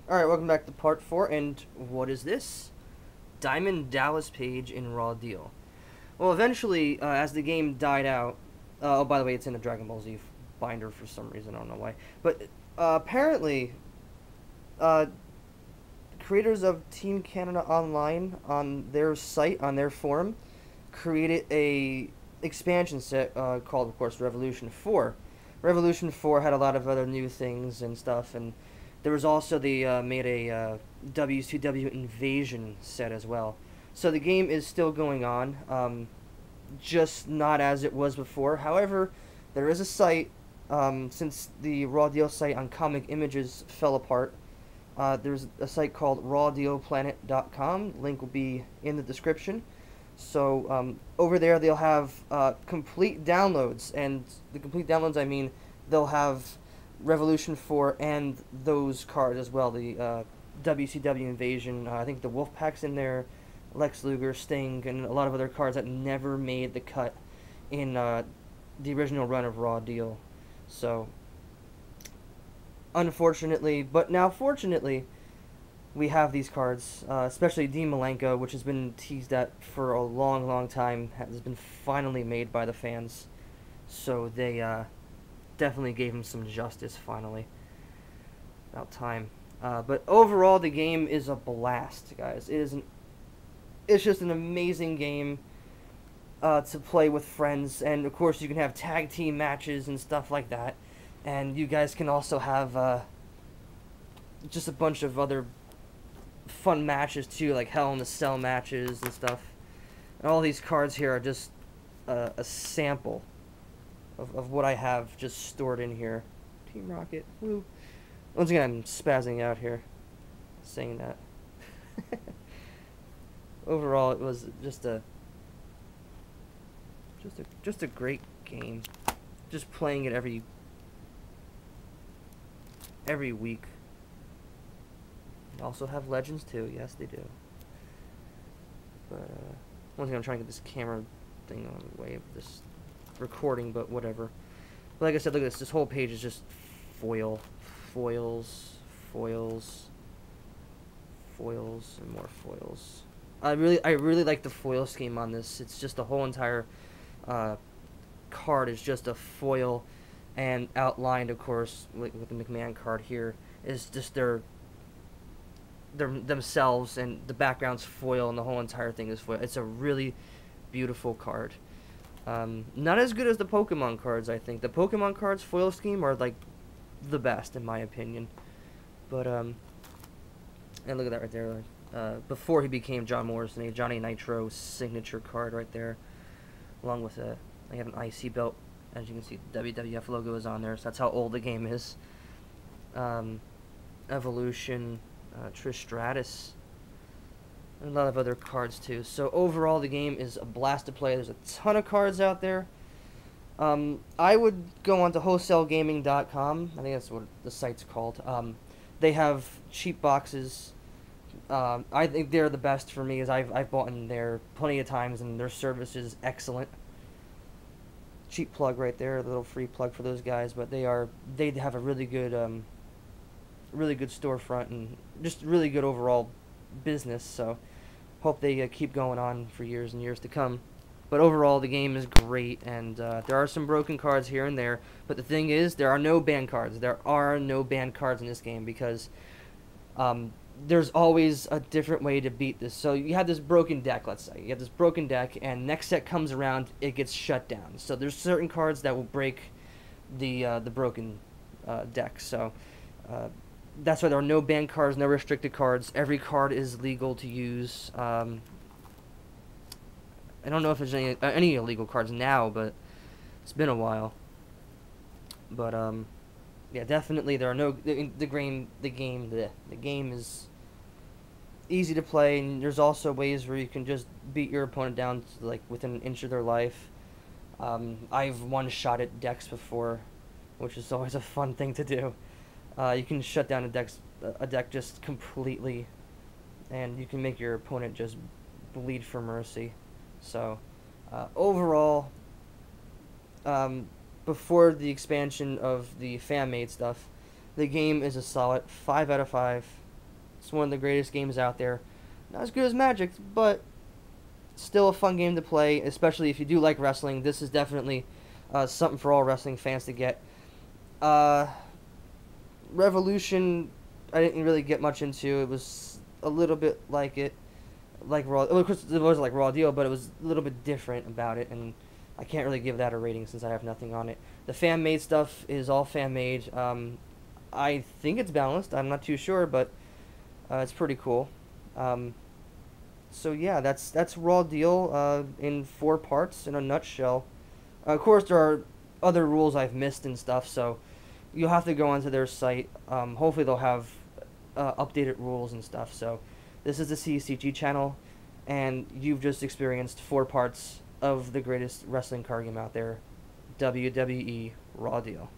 Alright, welcome back to part 4, and what is this? Diamond Dallas Page in Raw Deal. Well, eventually, as the game died out, oh, by the way, it's in a Dragon Ball Z binder for some reason, I don't know why, but apparently, uh, creators of Team Canada Online, on their site, on their forum, created a expansion set called, of course, Revolution 4. Revolution 4 had a lot of other new things and stuff, and there was also the made a WCW Invasion set as well. So the game is still going on, just not as it was before. However, there is a site, since the Raw Deal site on Comic Images fell apart. There's a site called rawdealplanet.com. Link will be in the description. So over there they'll have complete downloads, and the complete downloads, I mean, they'll have Revolution 4 and those cards as well. The WCW Invasion, I think the Wolfpack's in there, Lex Luger, Sting, and a lot of other cards that never made the cut in the original run of Raw Deal. So, unfortunately, but now fortunately, we have these cards, especially Dean Malenko, which has been teased at for a long, long time, has been finally made by the fans. So they definitely gave him some justice, finally. About time. But overall, the game is a blast, guys. It's just an amazing game to play with friends, and of course you can have tag team matches and stuff like that. And you guys can also have just a bunch of other fun matches too, like Hell in a Cell matches and stuff. And all these cards here are just a sample of what I have just stored in here. Team Rocket, woo. Once again, I'm spazzing out here saying that. Overall, it was just a great game. Just playing it every week. They also have Legends too. Yes, they do. But once again, I'm trying to get this camera thing on the way of this recording, but whatever. But like I said, look at this. This whole page is just foils, and more foils. I really like the foil scheme on this. It's just the whole entire card is just a foil, and outlined, of course, with the McMahon card here, is just their themselves, and the background's foil, and the whole entire thing is foil. It's a really beautiful card. Not as good as the Pokemon cards, I think. The Pokemon cards foil scheme are like the best in my opinion. But and look at that right there. Before he became John Morrison, a Johnny Nitro signature card right there, along with I have an IC belt. As you can see, the WWF logo is on there, so that's how old the game is. Evolution, Trish Stratus, and a lot of other cards too. So overall, the game is a blast to play. There's a ton of cards out there. I would go on to wholesalegaming.com. I think that's what the site's called. They have cheap boxes. I think they're the best for me, as I've bought in there plenty of times, and their service is excellent. Cheap plug right there, a little free plug for those guys, but they have a really good storefront, and just really good overall business. So hope they keep going on for years and years to come. But overall, the game is great, and there are some broken cards here and there. But the thing is, there are no banned cards. There are no banned cards in this game, because there's always a different way to beat this. So you have this broken deck, let's say. You have this broken deck, and next set comes around, it gets shut down. So there's certain cards that will break the broken deck. So that's why there are no banned cards, no restricted cards. Every card is legal to use. I don't know if there's any illegal cards now, but it's been a while. But yeah, definitely there are no the game is easy to play, and there's also ways where you can just beat your opponent down to, like, within an inch of their life. I've one-shotted decks before, which is always a fun thing to do. You can shut down a deck just completely, and you can make your opponent just bleed for mercy. So overall, before the expansion of the fan-made stuff, the game is a solid 5 out of 5. It's one of the greatest games out there. Not as good as Magic, but still a fun game to play, especially if you do like wrestling. This is definitely something for all wrestling fans to get. Uh, Revolution, I didn't really get much into. It was a little bit like Raw. Well, of course, it was like Raw Deal, but it was a little bit different about it, and I can't really give that a rating since I have nothing on it. The fan made stuff is all fan made. I think it's balanced. I'm not too sure, but it's pretty cool. Um, so yeah, that's Raw Deal in 4 parts in a nutshell. Of course, there are other rules I've missed and stuff, so you'll have to go onto their site. Hopefully, they'll have updated rules and stuff. So, this is the CCG channel, and you've just experienced 4 parts of the greatest wrestling card game out there, WWE Raw Deal.